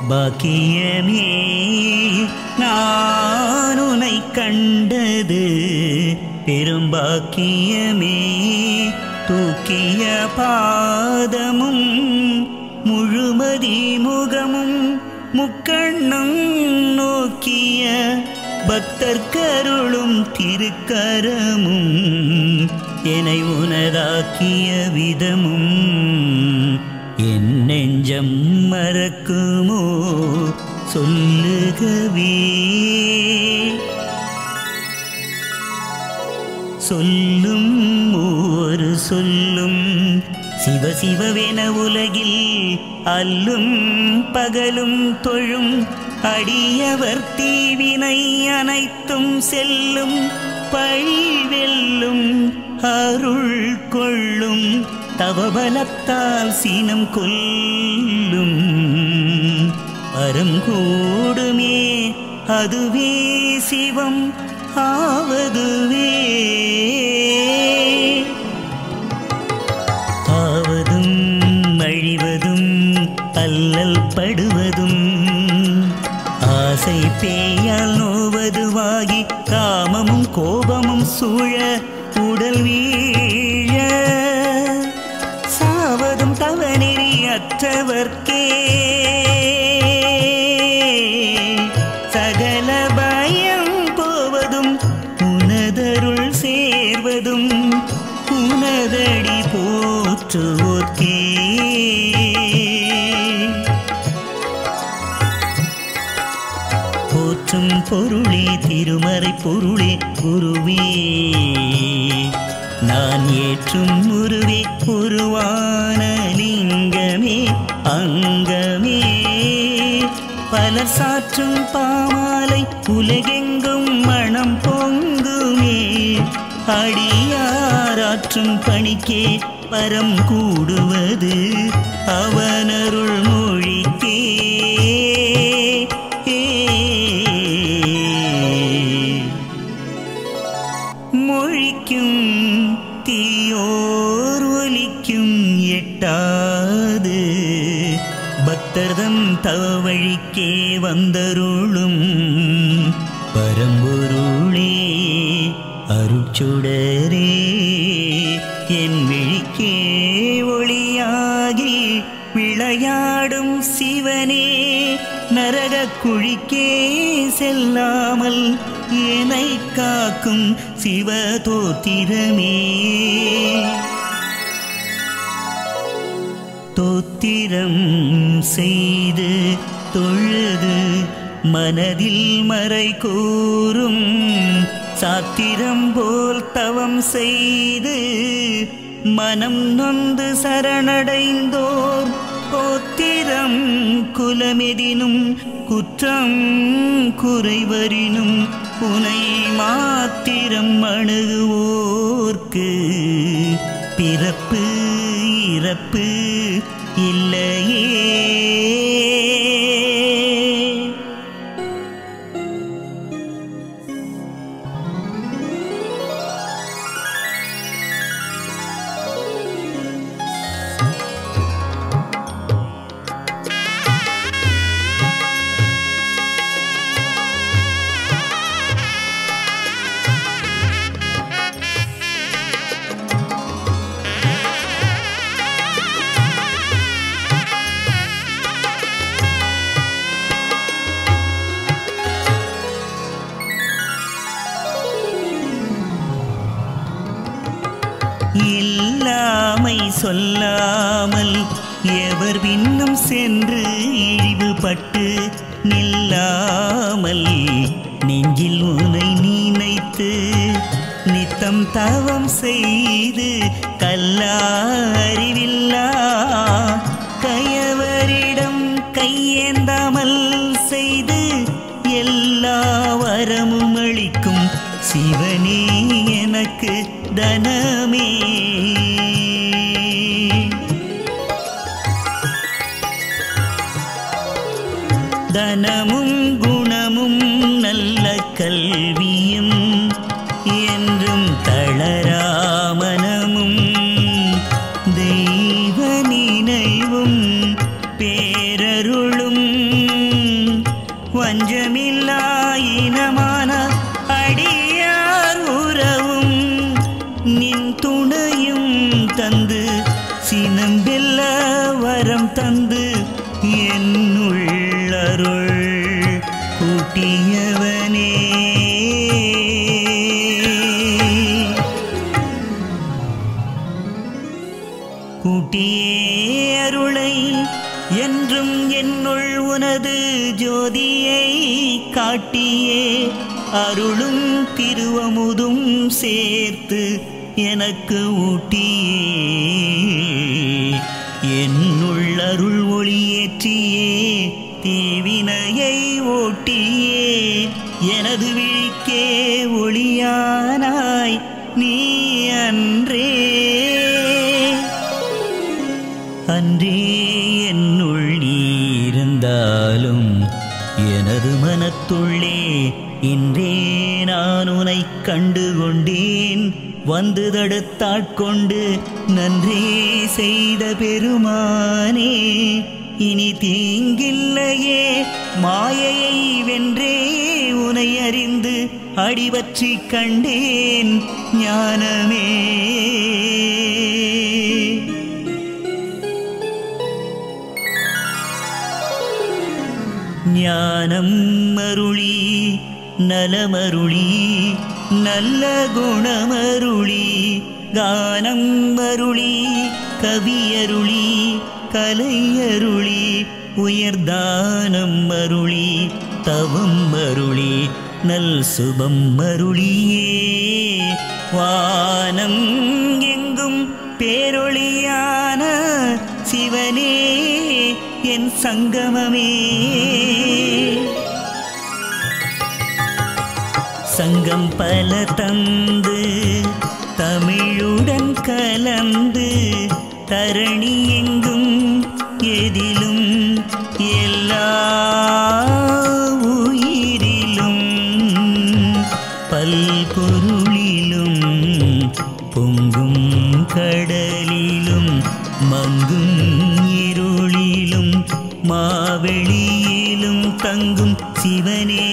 பாக்கியமே நான் உன்னை கண்டது பெரும்பாக்கியமே. தூக்கிய பாதமும் முழுமதி முகமும் முக்கண்ணும் நோக்கிய பக்தர்கருளும் திருக்கரமும் என்னை உனதாக்கிய விதமும் என் நெஞ்சம் மறக்குமோ சொல்லுகவே. சொல்லும் ஒரு சொல்லும் சிவ சிவவென உலகில் அல்லும் பகலும் தொழும் அடியவர் தீவினை அனைத்தும் செல்லும் பழி வெல்லும் அருள் கொள்ளும் தவபலத்தால் சீனம் கொல்லும் அறங்கூடுமே அதுவே சிவம் ஆவதுவே. ஆவதும் அழிவதும் அல்லல் படுவதும் ஆசை பேயால் நோவதுவாகி காமமும் கோபமும் சூழ உடல் வீழ சாவதும் தவநெறி அற்றவர்க்கே சகல பயம் போவதும் உனதருள் சேர்வதும் உனதடி போற்றுவோர்க்கே. போற்றும் பொருளே திருமறை பொருளே குருவே நான் ஏற்றும் உருவே உருவான லிங்கமே அங்கமே. பலர் சாற்றும் பாமாலை உலகெங்கும் மனம் பொங்குமே. அடியாராற்றும் பணிக்கே பரம் கூடுவது அவனருள் மொழிக்கே. மொழிக்கும் தீயோர் ஒலிக்கும் எட்டாது பக்தர்தம் தவழிக்கே வந்தருளும் பரம்பொருளே அருட்சுடரே என் விழிக்கே ஒளியாகி விளையாடும் சிவனே நரக குழிக்கே செல்லாமல் என்னை காக்கும் சிவதோத்திரமே. தோத்திரம் செய்து தொழுது மனதில் மறை கூறும் சாத்திரம் போல் தவம் செய்து மனம் நொந்து சரணடைந்தோர் கோத்திரம் குலமெதினும் குற்றம் குறைவரினும் உனை மாத்திரம் அணுகுவோர்க்கு பிறப்பு இறப்பு இல்லையே. இல்லாமை சொல்லாமல் எவர் பின்னும் சென்று இழிவுபட்டு நில்லாமல் நெஞ்சில் உனை நினைத்து நித்தம் தவம் செய்து கல்லா அறிவில்லா கயவரிடம் கையேந்தாமல் செய்து எல்லா வரமும் அளிக்கும் சிவனே எனக்கு தனமே. தனமும் குணமும் நல்ல கல்வியும் என்றும் தளராமனமும் தெய்வ நினைவும் பேரருளும் ஊட்டியே அருளை என்றும் என்னுள் உனது ஜோதியை காட்டியே அருளும் திருவமுதும் சேர்த்து எனக்கு ஊட்டியே என்னுள் அருள் ஒளியேற்றியே தீவினையை ஓட்டியே எனது விழிக்கே ஒளியானாய் நீ அன்றே அன்றே என்னுள் நீ இருந்தாலும் எனது மனத்துள்ளே இன்றே நான் உனை கண்டு கொண்டேன் வந்து தடுத்தாட்கொண்டு நன்றே செய்த பெருமானே இனி தீங்கில்லையே மாயையை வென்றே உனை அறிந்து அடிவற்றி கண்டேன் ஞானமே ஞானம் அருளி நலமருளி நல்ல குணமருளி கானம் அருளி கவியருளி கலையருளி உயர்தானம் அருளி தவம் அருளி நல் சுபம் அருளியே வானம் எங்கும் பேரொளியான சிவனே என் சங்கமமே சங்கம் பல தந்து தமிழுடன் கலந்து தரணி எங்கும் எதிலும் எல்லா உயிரிலும் பல்பொருளிலும் பொங்கும் கடலிலும் மங்கும் இருளிலும் மாவெளியிலும் தங்கும் சிவனே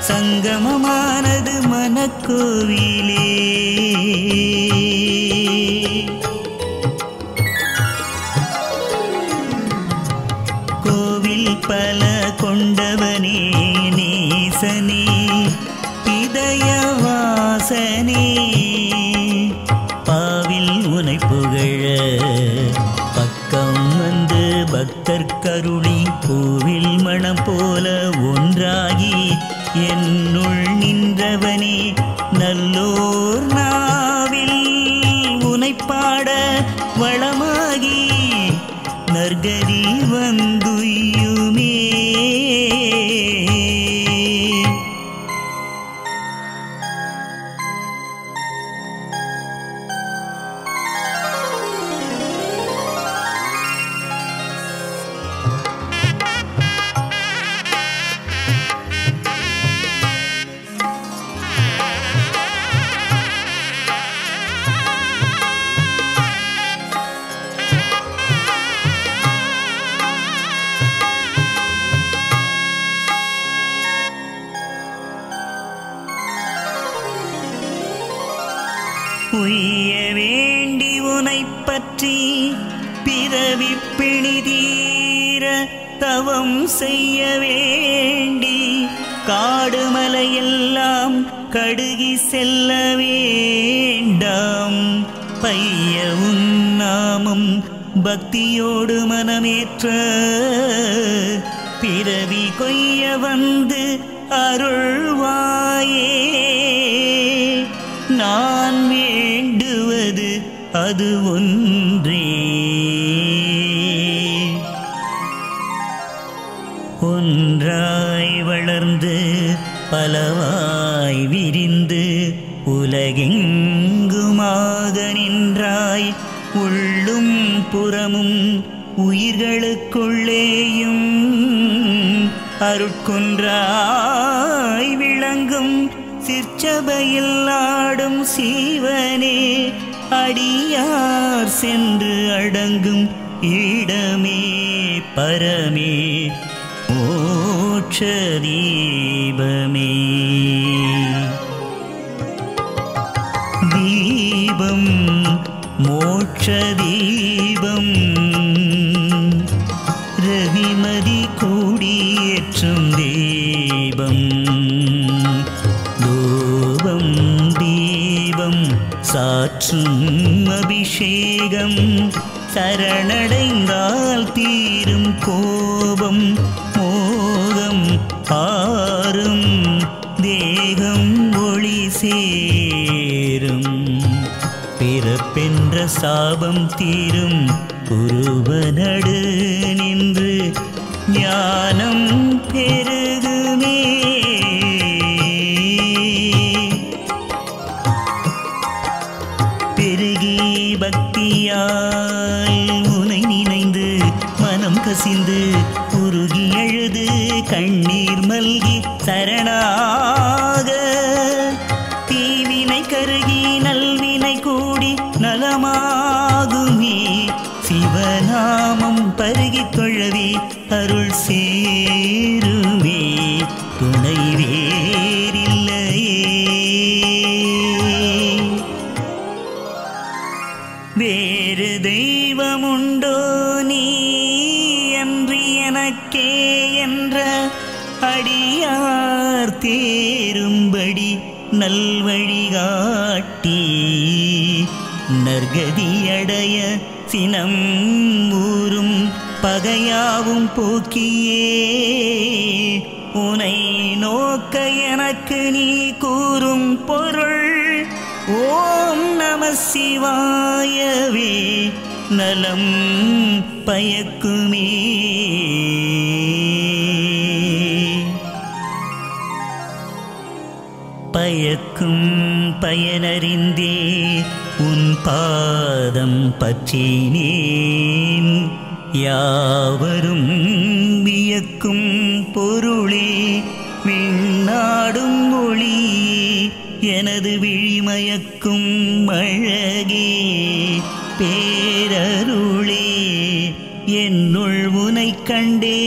சங்கமமானது மனக்கோவிலே கோவில் பல கொண்டவனே நேசனே இதயவாசனே பாவில் உனை புகழ பக்கம் வந்து பக்தர் கருளி கோவில் மணம் போல ஒன்றாகி என்னுள் நின்றவனே நல்லோர் நாவில் உனை பாட வளமாகி நற்கதி வந்துயுமே உய்ய வேண்டி உனை பற்றி பிறவி பிணிதீர தவம் செய்ய வேண்டி காடுமலையெல்லாம் கடுகி செல்ல வேண்டாம் பைய உன் நாமம் பக்தியோடு மனமேற்ற பிறவி கொய்ய வந்து அருள்வாயே நான் வேண்டுவது அது ஒன்றே ஒன்றாய் வளர்ந்து பலவாய் விரிந்து உலகெங்குமாக நின்றாய் உள்ளும் புறமும் உயிர்களுக்குள்ளேயும் அருட்குன்றாய் விளங்கும் சிற்சபையில் ஆடும் சீவனே அடியார் சென்று அடங்கும் இடமே பரமே மோட்ச தீபமே தீபம் மோட்ச தீபம் ரவிமதி கூடியேற்றும் தீபம் தூபம் தீபம் சாற்றும் அபிஷேகம் சரணடைந்தால் தீரும் கோபம் மோகம் ஆறும் தேகம் ஒளி சேரும் பிறப்பென்ற சாபம் தீரும் குருவனடு நின்று ஞானம் பெருகுமே பெருகி பக்தியால் உனை நினைந்து மனம் கசிந்து உருகி எழுது கண்ணீர் மல்கி சரணாக தீவினை கருகி நல்வினை கூடி நலமாகுமே சிவநாமம் பருகி தொழவி அருள் சேருமே துணை வேறில்லையே வேறு தெய்வமுண்டோ நீ அன்றி எனக்கே என்ற அடியார் தேரும்படி நல்வழிகாட்டி நற்கதியடைய சினம் ஊரும் பகையாவும் போக்கியே உனை நோக்க எனக்கு நீ கூறும் பொருள் ஓம் நம சிவாயவே நலம் பயக்குமே பயக்கும் பயனறிந்தே உன் பாதம் பற்றினேன் யாவரும் வியக்கும் பொருளே விண்ணாடும் ஒளி எனது விழிமயக்கும் அழகே பேரருளே என்னுள் உனை கண்டே